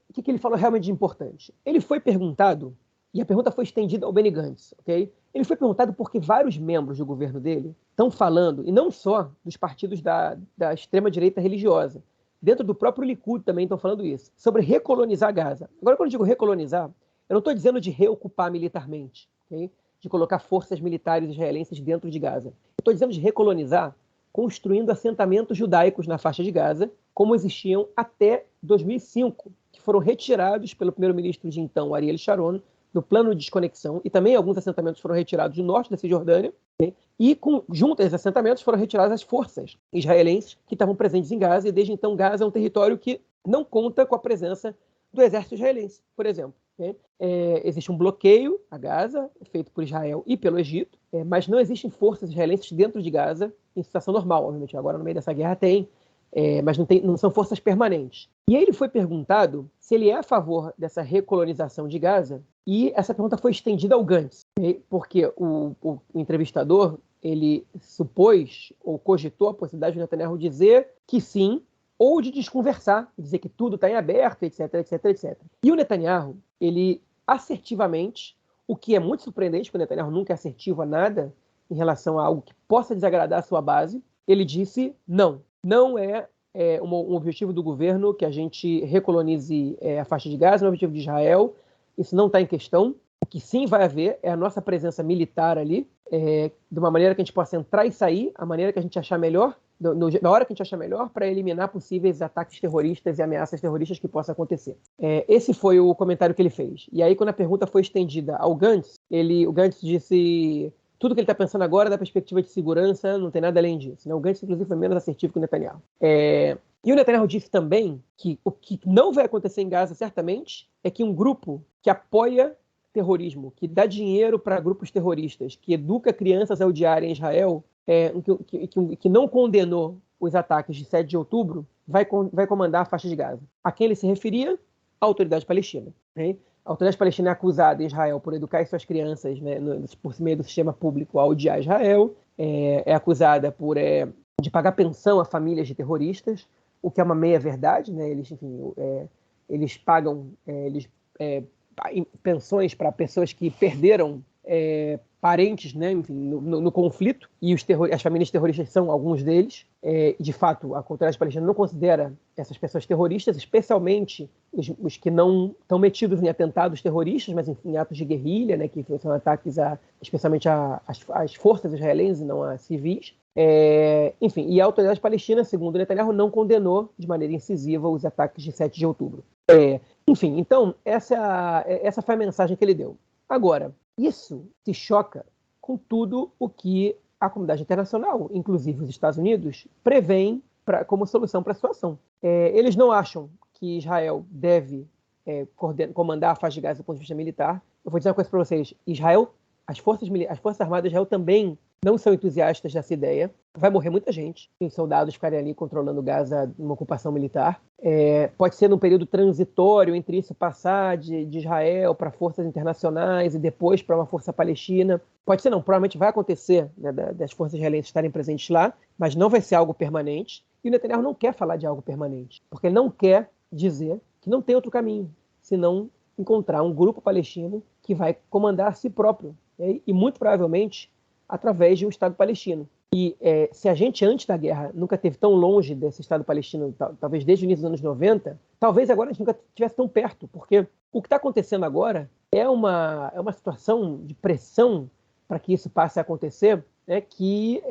O que ele falou realmente de importante? Ele foi perguntado, e a pergunta foi estendida ao Benny Gantz, ok? Ele foi perguntado porque vários membros do governo dele estão falando, e não só dos partidos da extrema-direita religiosa, dentro do próprio Likud também estão falando isso, sobre recolonizar Gaza. Agora, quando eu digo recolonizar, eu não estou dizendo de reocupar militarmente, okay? De colocar forças militares israelenses dentro de Gaza. Eu estou dizendo de recolonizar construindo assentamentos judaicos na faixa de Gaza, como existiam até 2005, que foram retirados pelo primeiro-ministro de então, Ariel Sharon, no plano de desconexão, e também alguns assentamentos foram retirados do norte da Cisjordânia, okay? E junto a esses assentamentos foram retiradas as forças israelenses que estavam presentes em Gaza, e desde então Gaza é um território que não conta com a presença do exército israelense, por exemplo. Okay? Existe um bloqueio a Gaza, feito por Israel e pelo Egito, mas não existem forças israelenses dentro de Gaza em situação normal, obviamente. Agora, no meio dessa guerra, tem, mas não são forças permanentes. E aí ele foi perguntado se ele é a favor dessa recolonização de Gaza, e essa pergunta foi estendida ao Gantz, porque o entrevistador ele supôs ou cogitou a possibilidade de Netanyahu dizer que sim, ou de desconversar, dizer que tudo está em aberto, etc, etc, etc. E o Netanyahu, ele assertivamente, o que é muito surpreendente, porque o Netanyahu nunca é assertivo a nada em relação a algo que possa desagradar a sua base, ele disse não é um objetivo do governo que a gente recolonize a faixa de Gaza, não é um objetivo de Israel, isso não está em questão. O que sim vai haver é a nossa presença militar ali, de uma maneira que a gente possa entrar e sair, a maneira que a gente achar melhor, na hora que a gente achar melhor, para eliminar possíveis ataques terroristas e ameaças terroristas que possam acontecer. Esse foi o comentário que ele fez. E aí, quando a pergunta foi estendida ao Gantz, o Gantz disse tudo que ele está pensando agora da perspectiva de segurança, não tem nada além disso. Né? O Gantz, inclusive, foi menos assertivo que o Netanyahu. E o Netanyahu disse também que o que não vai acontecer em Gaza, certamente, é que um grupo que apoia terrorismo, que dá dinheiro para grupos terroristas, que educa crianças a odiarem Israel, que não condenou os ataques de 7 de outubro, vai comandar a faixa de Gaza. A quem ele se referia? A autoridade palestina. Né? A autoridade palestina é acusada em Israel por educar suas crianças, né, por meio do sistema público a odiar Israel, é acusada de pagar pensão a famílias de terroristas, o que é uma meia-verdade. Né? Eles pagam pensões para pessoas que perderam parentes, né, enfim, no conflito, e as famílias terroristas são alguns deles. De fato, a autoridade palestina não considera essas pessoas terroristas, especialmente os que não estão metidos em atentados terroristas, mas em atos de guerrilha, né, que são ataques especialmente às forças israelenses e não a civis. Enfim, e a autoridade palestina, segundo Netanyahu, não condenou de maneira incisiva os ataques de 7 de outubro. Enfim, então, essa foi a mensagem que ele deu. Agora, isso se choca com tudo o que a comunidade internacional, inclusive os Estados Unidos, prevêem como solução para a situação. Eles não acham que Israel deve comandar a faixa de Gaza do ponto de vista militar. Eu vou dizer uma coisa para vocês. As Forças Armadas de Israel também não são entusiastas dessa ideia. Vai morrer muita gente. Tem soldados ficarem ali controlando Gaza numa ocupação militar. Pode ser num período transitório entre isso passar de Israel para forças internacionais e depois para uma força palestina. Pode ser não, provavelmente vai acontecer, né, das forças israelenses estarem presentes lá, mas não vai ser algo permanente. E o Netanyahu não quer falar de algo permanente, porque ele não quer dizer que não tem outro caminho, senão encontrar um grupo palestino que vai comandar a si próprio, né, e muito provavelmente através de um Estado palestino. E se a gente, antes da guerra, nunca esteve tão longe desse Estado palestino, talvez desde o início dos anos 90, talvez agora a gente nunca estivesse tão perto, porque o que está acontecendo agora é uma situação de pressão para que isso passe a acontecer, né, que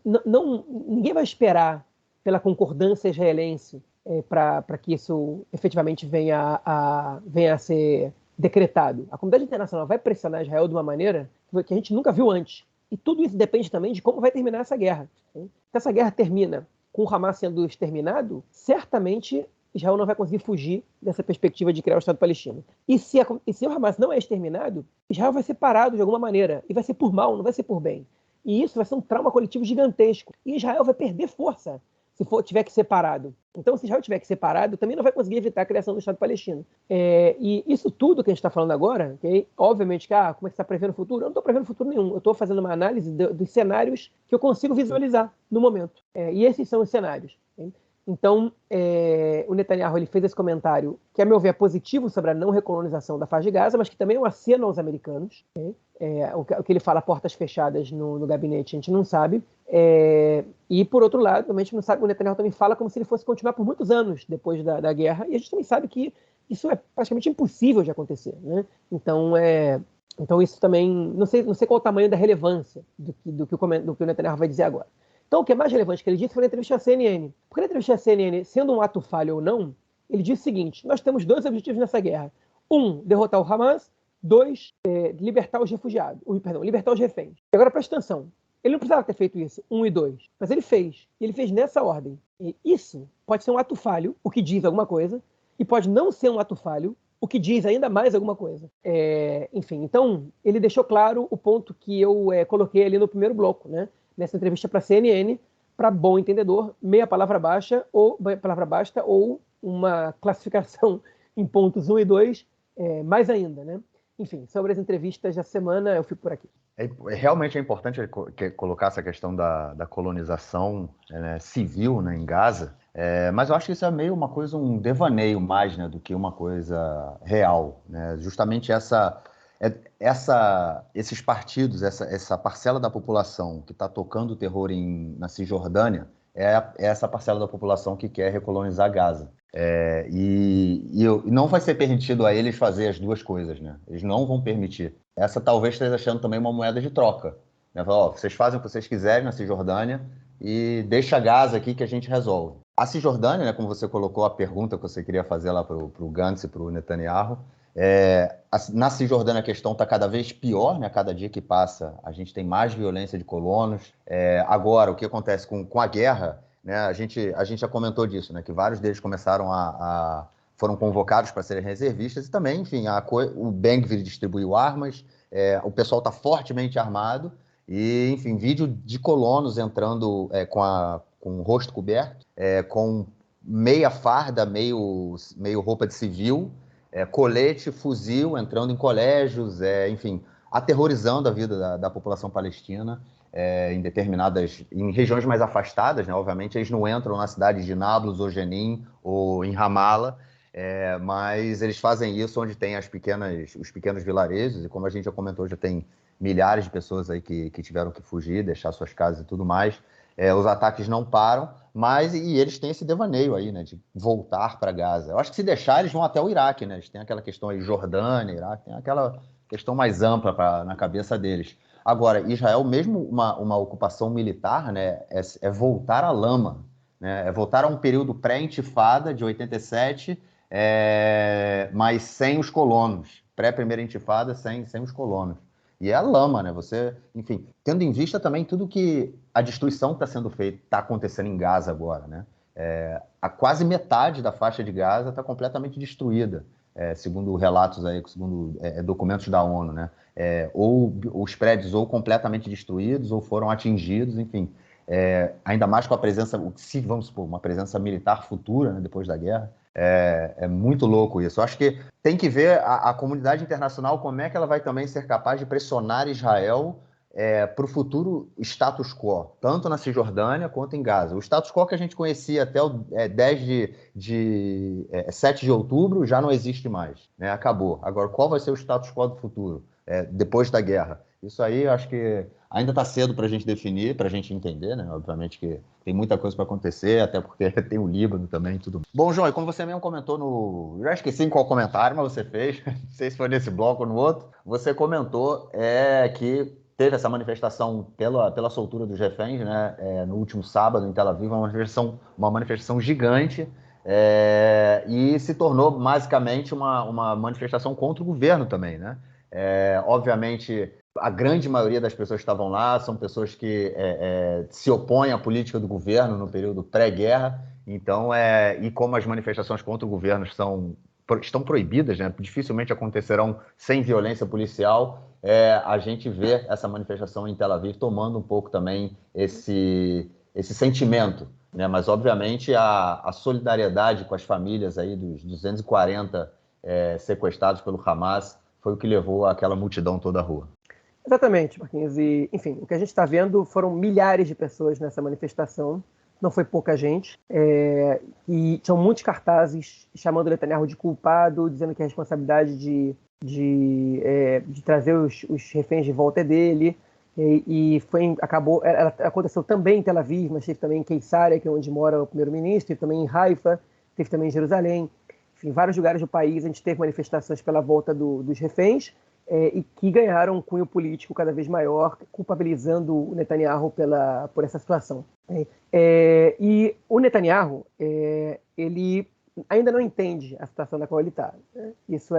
ninguém vai esperar pela concordância israelense para que isso efetivamente venha a ser decretado. A comunidade internacional vai pressionar Israel de uma maneira que a gente nunca viu antes. E tudo isso depende também de como vai terminar essa guerra. Se essa guerra termina com o Hamas sendo exterminado, certamente Israel não vai conseguir fugir dessa perspectiva de criar o Estado palestino. E se o Hamas não é exterminado, Israel vai ser parado de alguma maneira. E vai ser por mal, não vai ser por bem. E isso vai ser um trauma coletivo gigantesco. E Israel vai perder força se tiver que ser parado. Então, se Israel tiver que ser parado, também não vai conseguir evitar a criação do Estado palestino. E isso tudo que a gente está falando agora, okay? Obviamente, como é que você está prevendo o futuro? Eu não estou prevendo futuro nenhum. Eu estou fazendo uma análise dos cenários que eu consigo visualizar no momento. E esses são os cenários. Okay? Então, o Netanyahu ele fez esse comentário, que a meu ver é positivo sobre a não recolonização da faixa de Gaza, mas que também é um aceno aos americanos. Okay? O que ele fala portas fechadas no gabinete, a gente não sabe. E, por outro lado, também a gente não sabe, o Netanyahu também fala como se ele fosse continuar por muitos anos depois da guerra, e a gente também sabe que isso é praticamente impossível de acontecer, né? Então isso também, não sei qual o tamanho da relevância do que o Netanyahu vai dizer agora. Então, o que é mais relevante que ele disse foi na entrevista à CNN. Porque na entrevista à CNN, sendo um ato falho ou não, ele disse o seguinte: nós temos 2 objetivos nessa guerra. 1, derrotar o Hamas. 2, libertar os refugiados. Libertar os reféns. E agora, presta atenção. Ele não precisava ter feito isso, 1 e 2. Mas ele fez. E ele fez nessa ordem. E isso pode ser um ato falho, o que diz alguma coisa, e pode não ser um ato falho, o que diz ainda mais alguma coisa. Enfim, então, ele deixou claro o ponto que eu coloquei ali no primeiro bloco, né? Nessa entrevista para a CNN, para bom entendedor, meia palavra baixa ou palavra basta, ou uma classificação em pontos 1 e 2, mais ainda, né? Enfim, sobre as entrevistas da semana, eu fico por aqui. Realmente é importante colocar essa questão da colonização, né, civil, né, em Gaza, mas eu acho que isso é meio uma coisa, um devaneio mais, né, do que uma coisa real, né? Justamente esses partidos, essa parcela da população que está tocando o terror na Cisjordânia, é essa parcela da população que quer recolonizar Gaza. E não vai ser permitido a eles fazer as duas coisas, né? Eles não vão permitir. Essa talvez esteja achando também uma moeda de troca, né? Vocês fazem o que vocês quiserem na Cisjordânia e deixa Gaza aqui que a gente resolve. A Cisjordânia, né, como você colocou a pergunta que você queria fazer lá para o Gantz e para o Netanyahu, na Cisjordânia a questão está cada vez pior, né? Cada dia que passa a gente tem mais violência de colonos. Agora, o que acontece com a guerra, né? A gente já comentou disso, né? Que vários deles começaram foram convocados para serem reservistas e também, enfim, o Ben-Gvir distribuiu armas, o pessoal está fortemente armado e, enfim, vídeo de colonos entrando com o rosto coberto, com meia farda, meio roupa de civil, colete, fuzil, entrando em colégios, enfim, aterrorizando a vida da população palestina. Em regiões mais afastadas, né? Obviamente eles não entram na cidade de Nablus ou Jenin ou em Ramallah, mas eles fazem isso onde tem os pequenos vilarejos, e como a gente já comentou, já tem milhares de pessoas aí que tiveram que fugir, deixar suas casas e tudo mais. Os ataques não param, e eles têm esse devaneio aí, né, de voltar para Gaza. Eu acho que se deixar, eles vão até o Iraque, né? Eles têm aquela questão aí, Jordânia, Iraque, tem aquela questão mais ampla na cabeça deles. Agora, Israel, mesmo uma ocupação militar, né, é voltar à lama, né, é voltar a um período pré-intifada de 87, mas sem os colonos. Pré-primeira intifada, sem os colonos. E é a lama, né? Você, enfim, tendo em vista também tudo que a destruição que está sendo feita, está acontecendo em Gaza agora, né? A quase metade da faixa de Gaza está completamente destruída. segundo relatos aí, segundo documentos da ONU, né? Ou os prédios ou completamente destruídos ou foram atingidos, enfim. Ainda mais com a presença, se vamos supor, uma presença militar futura, né, depois da guerra. É muito louco isso. Eu acho que tem que ver a comunidade internacional como é que ela vai também ser capaz de pressionar Israel para o futuro status quo, tanto na Cisjordânia quanto em Gaza. O status quo que a gente conhecia até o 7 de outubro já não existe mais, né? Acabou. Agora, qual vai ser o status quo do futuro, depois da guerra? Isso aí eu acho que ainda está cedo para a gente definir, para a gente entender, né? Obviamente que tem muita coisa para acontecer, até porque tem o Líbano também e tudo. Bom, João, e como você mesmo comentou no... Eu já esqueci em qual comentário, mas você fez, não sei se foi nesse bloco ou no outro, você comentou que teve essa manifestação pela soltura dos reféns, né, no último sábado em Tel Aviv, uma manifestação gigante, e se tornou basicamente uma manifestação contra o governo também, né? Obviamente, a grande maioria das pessoas que estavam lá são pessoas que se opõem à política do governo no período pré-guerra, então, e como as manifestações contra o governo estão proibidas, né? Dificilmente acontecerão sem violência policial, a gente vê essa manifestação em Tel Aviv tomando um pouco também esse sentimento, né? Mas, obviamente, a solidariedade com as famílias aí dos 240 sequestrados pelo Hamas foi o que levou aquela multidão toda à rua. Exatamente, Marquinhos. E, enfim, o que a gente está vendo foram milhares de pessoas nessa manifestação, não foi pouca gente, e tinham muitos cartazes chamando o Netanyahu de culpado, dizendo que a responsabilidade de trazer os reféns de volta é dele, aconteceu também em Tel Aviv, mas teve também em Queisária, que é onde mora o primeiro-ministro, teve também em Haifa, teve também em Jerusalém, enfim, em vários lugares do país a gente teve manifestações pela volta dos reféns, e que ganharam um cunho político cada vez maior, culpabilizando o Netanyahu por essa situação. E o Netanyahu, ele ainda não entende a situação na qual ele está. Isso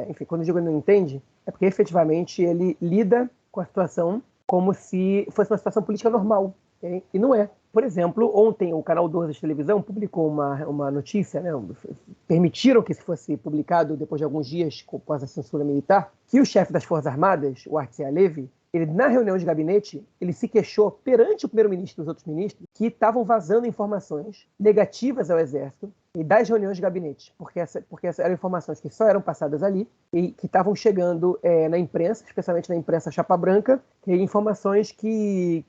enfim, quando eu digo ele não entende, é porque efetivamente ele lida com a situação como se fosse uma situação política normal, e não é. Por exemplo, ontem o canal 12 de televisão publicou uma notícia, né, permitiram que isso fosse publicado depois de alguns dias com a censura militar, que o chefe das Forças Armadas, o Herzi Halevi, ele, na reunião de gabinete, ele se queixou perante o primeiro-ministro e os outros ministros que estavam vazando informações negativas ao Exército e das reuniões de gabinete, porque essas eram informações que só eram passadas ali e que estavam chegando na imprensa, especialmente na imprensa chapa branca, informações que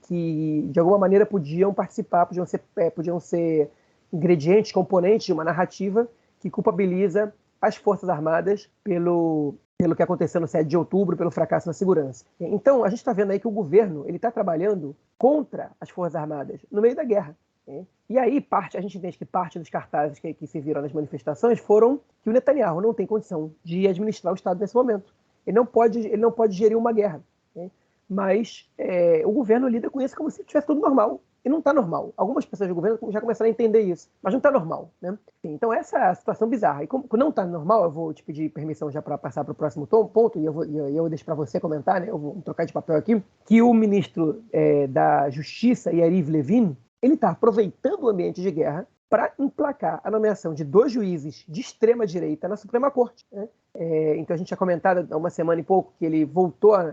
de alguma maneira podiam participar, podiam ser ingredientes, componentes de uma narrativa que culpabiliza as Forças Armadas pelo que aconteceu no 7 de outubro, pelo fracasso na segurança. Então, a gente está vendo aí que o governo está trabalhando contra as Forças Armadas no meio da guerra. E aí, a gente entende que parte dos cartazes que se viram nas manifestações foram que o Netanyahu não tem condição de administrar o Estado nesse momento. Ele não pode gerir uma guerra. Mas o governo lida com isso como se estivesse tudo normal. E não está normal. Algumas pessoas do governo já começaram a entender isso, mas não está normal, né? Então essa é a situação bizarra. E como não está normal, eu vou te pedir permissão já para passar para o próximo ponto, e eu deixo para você comentar, né? Eu vou trocar de papel aqui, que o ministro da Justiça, Yariv Levin, ele está aproveitando o ambiente de guerra para emplacar a nomeação de 2 juízes de extrema-direita na Suprema Corte, né? Então a gente tinha comentado há uma semana e pouco que ele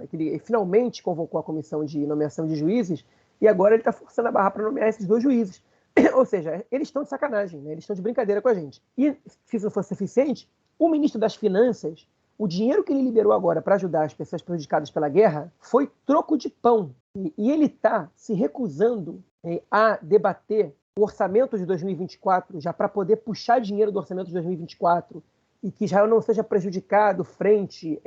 que ele finalmente convocou a comissão de nomeação de juízes, e agora ele está forçando a barra para nomear esses 2 juízes. Ou seja, eles estão de sacanagem, né? Eles estão de brincadeira com a gente. E, se isso não fosse suficiente, o ministro das Finanças, o dinheiro que ele liberou agora para ajudar as pessoas prejudicadas pela guerra, foi troco de pão. E ele está se recusando a debater o orçamento de 2024, já para poder puxar dinheiro do orçamento de 2024, e que Israel não seja prejudicado frente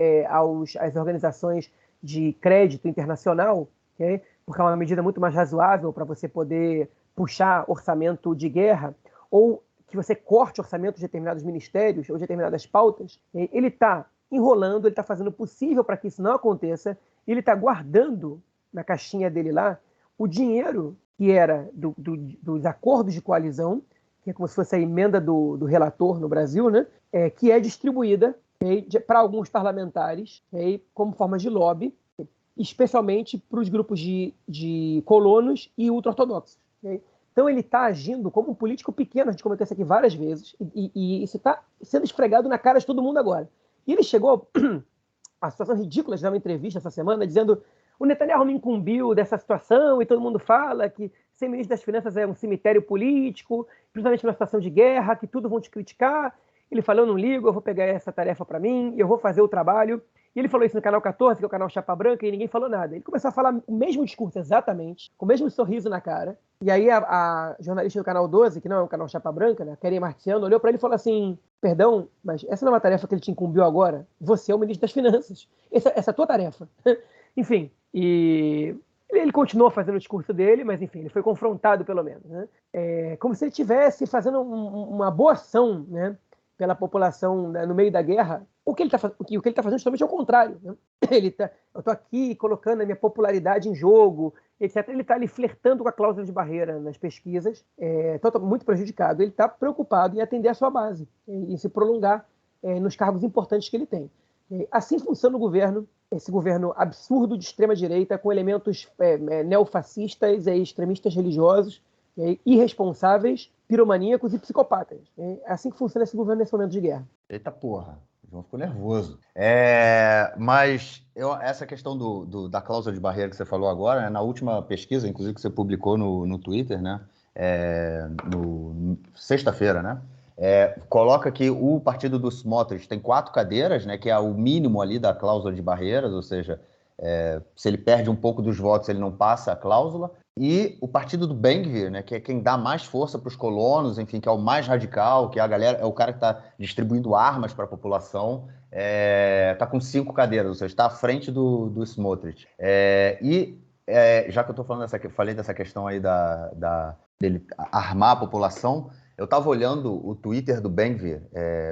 às organizações de crédito internacional, okay? Porque é uma medida muito mais razoável para você poder puxar orçamento de guerra, ou que você corte orçamento de determinados ministérios ou de determinadas pautas. Ele está enrolando, ele está fazendo o possível para que isso não aconteça, e ele está guardando na caixinha dele lá o dinheiro que era dos acordos de coalizão, que é como se fosse a emenda do relator no Brasil, né? Que é distribuída para alguns parlamentares como forma de lobby, especialmente para os grupos de colonos e ultra-ortodoxos. Então ele está agindo como um político pequeno, a gente comentou isso aqui várias vezes, e isso está sendo esfregado na cara de todo mundo agora. E ele chegou a situação ridícula de dar uma entrevista essa semana, dizendo: o Netanyahu me incumbiu dessa situação, e todo mundo fala que ser ministro das Finanças é um cemitério político, principalmente numa situação de guerra, que tudo vão te criticar. Ele falou: eu não ligo, eu vou pegar essa tarefa para mim, eu vou fazer o trabalho. E ele falou isso no canal 14, que é o canal Chapa Branca, e ninguém falou nada. Ele começou a falar o mesmo discurso exatamente, com o mesmo sorriso na cara. E aí a jornalista do canal 12, que não é o canal Chapa Branca, né, a Keren Marciano, olhou para ele e falou assim: perdão, mas essa não é uma tarefa que ele te incumbiu agora? Você é o ministro das Finanças. Essa é a tua tarefa. Enfim, e ele continuou fazendo o discurso dele, mas enfim, ele foi confrontado pelo menos, né? Como se ele estivesse fazendo uma boa ação, né, pela população, né, no meio da guerra. O que ele está fazendo justamente é o contrário, né? Eu estou aqui colocando a minha popularidade em jogo, etc. Ele está ali flertando com a cláusula de barreira nas pesquisas, muito prejudicado. Ele está preocupado em atender a sua base, em se prolongar nos cargos importantes que ele tem. Assim funciona o governo, esse governo absurdo de extrema-direita, com elementos neofascistas e extremistas religiosos, irresponsáveis, piromaníacos e psicopatas. É assim que funciona esse governo nesse momento de guerra. Eita porra, o João ficou nervoso. Mas essa questão da cláusula de barreira que você falou agora, né, na última pesquisa, inclusive que você publicou no Twitter, né, sexta-feira, né, coloca que o partido dos Smotrich tem 4 cadeiras, né, que é o mínimo ali da cláusula de barreiras, ou seja, se ele perde um pouco dos votos, ele não passa a cláusula. E o partido do Ben-Gvir, né, que é quem dá mais força para os colonos, enfim, que é o mais radical, que é o cara que está distribuindo armas para a população, está com 5 cadeiras, ou seja, está à frente do Smotrich. Já que eu tô falei dessa questão aí dele armar a população, eu estava olhando o Twitter do Ben-Gvir,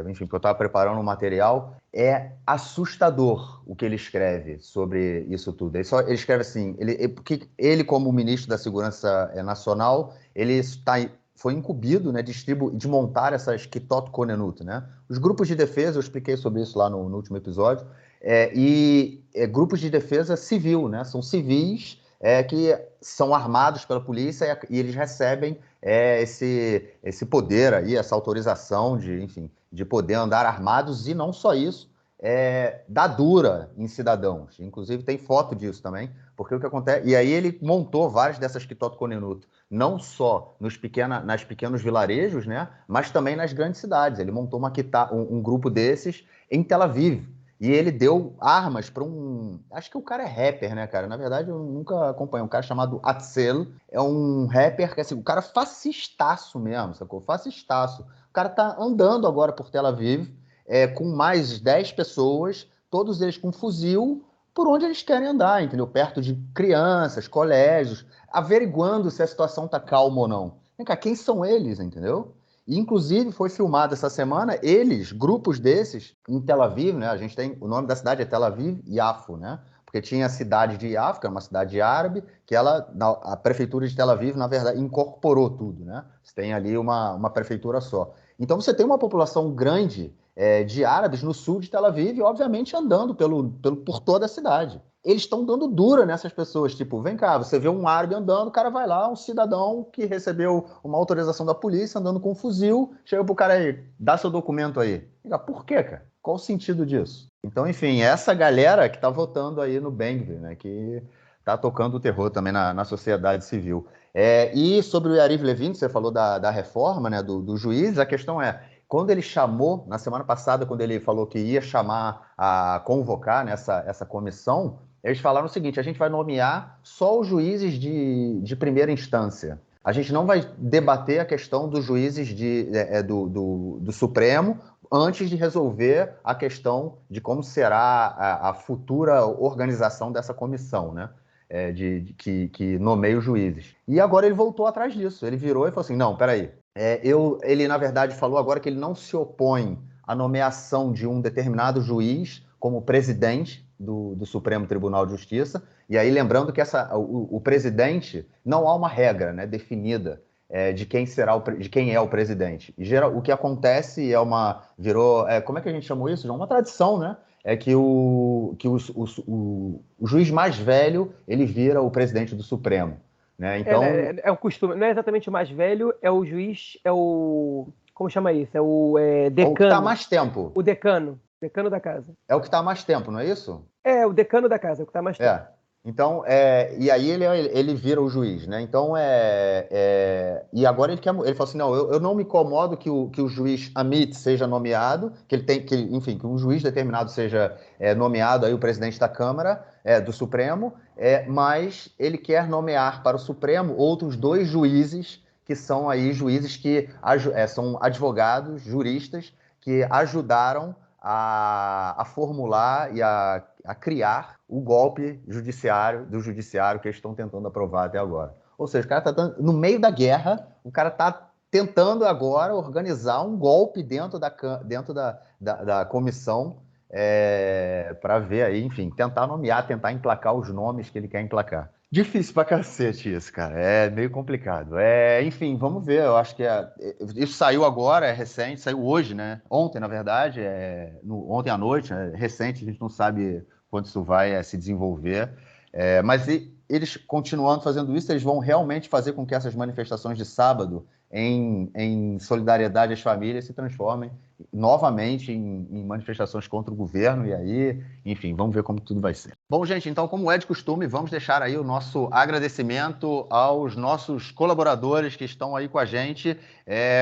enfim, porque eu estava preparando um material. É assustador o que ele escreve sobre isso tudo. Ele escreve assim, porque ele, como ministro da Segurança Nacional, foi incumbido, né, de montar essas Kitot Konenut, né? Os grupos de defesa, eu expliquei sobre isso lá no último episódio, grupos de defesa civil, né? São civis que são armados pela polícia e eles recebem esse poder aí, essa autorização de poder andar armados, e não só isso, dá dura em cidadãos. Inclusive tem foto disso também, porque o que acontece... E aí ele montou várias dessas Kitot Konenut, não só nas pequenos vilarejos, né, mas também nas grandes cidades. Ele montou um grupo desses em Tel Aviv. E ele deu armas para acho que o cara é rapper, né, cara? Na verdade, eu nunca acompanhei. Um cara chamado Atzel. É um rapper que, assim, o cara é fascistaço mesmo, sacou? Fascistaço. O cara tá andando agora por Tel Aviv, com mais 10 pessoas, todos eles com fuzil, por onde eles querem andar, entendeu? Perto de crianças, colégios, averiguando se a situação tá calma ou não. Vem cá, quem são eles, entendeu? E, inclusive, foi filmado essa semana, grupos desses, em Tel Aviv, né? O nome da cidade é Tel Aviv Yafo, né? Porque tinha a cidade de Yafo, que é uma cidade árabe, que a prefeitura de Tel Aviv, na verdade, incorporou tudo, né? Você tem ali uma prefeitura só. Então, você tem uma população grande de árabes no sul de Tel Aviv, e, obviamente, andando por toda a cidade. Eles estão dando dura nessas pessoas, tipo, vem cá, você vê um árabe andando, o cara vai lá, um cidadão que recebeu uma autorização da polícia, andando com um fuzil, chega pro cara aí, dá seu documento aí. Fica, por quê, cara? Qual o sentido disso? Então, enfim, essa galera que tá votando aí no Ben-Gvir, né, que tá tocando o terror também na sociedade civil. E sobre o Yariv Levin, que você falou da reforma, né, do juiz, a questão quando ele chamou, na semana passada, quando ele falou que ia convocar essa comissão, eles falaram o seguinte: a gente vai nomear só os juízes de primeira instância. A gente não vai debater a questão dos juízes do Supremo antes de resolver a questão de como será a futura organização dessa comissão, né? Que nomeia os juízes. E agora ele voltou atrás disso. Ele virou e falou assim: não, peraí. Ele, na verdade, falou agora que ele não se opõe à nomeação de um determinado juiz como presidente do Supremo Tribunal de Justiça. E aí, lembrando que o presidente, não há uma regra, né, definida de quem é o presidente. E o que acontece virou, como é que a gente chamou isso? Uma tradição, né? É que o juiz mais velho, ele vira o presidente do Supremo, né? Então... É o costume, não é exatamente o mais velho, é o juiz, é o... Como chama isso? É o decano. O que está há mais tempo. O decano da casa. É o que está há mais tempo, não é isso? É, o decano da casa, é o que está há mais tempo. Então, e aí ele vira o juiz, né? Então, e agora ele fala assim, não, eu não me incomodo que o juiz Amit seja nomeado, enfim, que um juiz determinado seja nomeado aí o presidente da Câmara, do Supremo, mas ele quer nomear para o Supremo outros 2 juízes, que são aí juízes que são advogados, juristas, que ajudaram a formular e a criar o golpe do judiciário que eles estão tentando aprovar até agora. Ou seja, o cara está no meio da guerra, o cara está tentando agora organizar um golpe dentro da comissão para ver aí, enfim, tentar nomear, tentar emplacar os nomes que ele quer emplacar. Difícil pra cacete isso, cara. É meio complicado. Enfim, vamos ver. Eu acho que isso saiu agora, é recente, saiu hoje, né? Ontem, na verdade, ontem à noite, é recente, a gente não sabe quando isso vai se desenvolver. Mas eles continuando fazendo isso, eles vão realmente fazer com que essas manifestações de sábado em solidariedade às famílias se transformem novamente em manifestações contra o governo, e aí, enfim, vamos ver como tudo vai ser. Bom, gente, então, como é de costume, vamos deixar aí o nosso agradecimento aos nossos colaboradores que estão aí com a gente,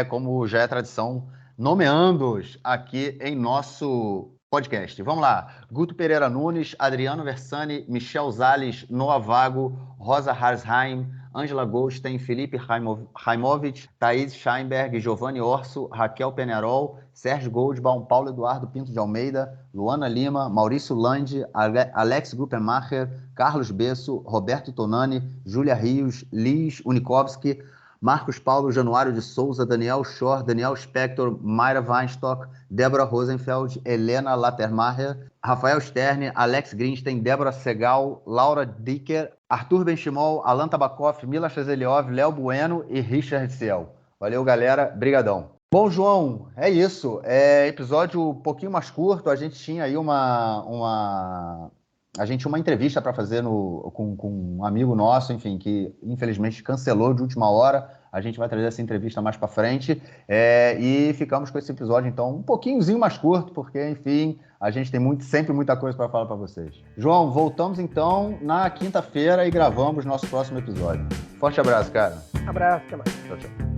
como já é tradição, nomeando-os aqui em nosso podcast. Vamos lá. Guto Pereira Nunes, Adriano Versani, Michel Zales, Noah Vago, Rosa Harsheim, Ângela Goldstein, Felipe Raimovic, Thaís Scheinberg, Giovanni Orso, Raquel Penerol, Sérgio Goldbaum, Paulo Eduardo Pinto de Almeida, Luana Lima, Maurício Landi, Alex Gruppenmacher, Carlos Besso, Roberto Tonani, Júlia Rios, Liz Unikowski, Marcos Paulo Januário de Souza, Daniel Schor, Daniel Spector, Mayra Weinstock, Débora Rosenfeld, Helena Lattermacher, Rafael Sterne, Alex Greenstein, Débora Segal, Laura Dicker, Arthur Benchimol, Alan Tabakoff, Mila Chazeliov, Léo Bueno e Richard Ciel. Valeu, galera. Brigadão. Bom, João, é isso. Episódio um pouquinho mais curto. A gente tinha aí uma entrevista para fazer com um amigo nosso, enfim, que infelizmente cancelou de última hora. A gente vai trazer essa entrevista mais para frente. E ficamos com esse episódio, então, um pouquinhozinho mais curto, porque, enfim, a gente tem sempre muita coisa para falar para vocês. João, voltamos então na quinta-feira e gravamos nosso próximo episódio. Forte abraço, cara. Abraço, até mais. Tchau, tchau.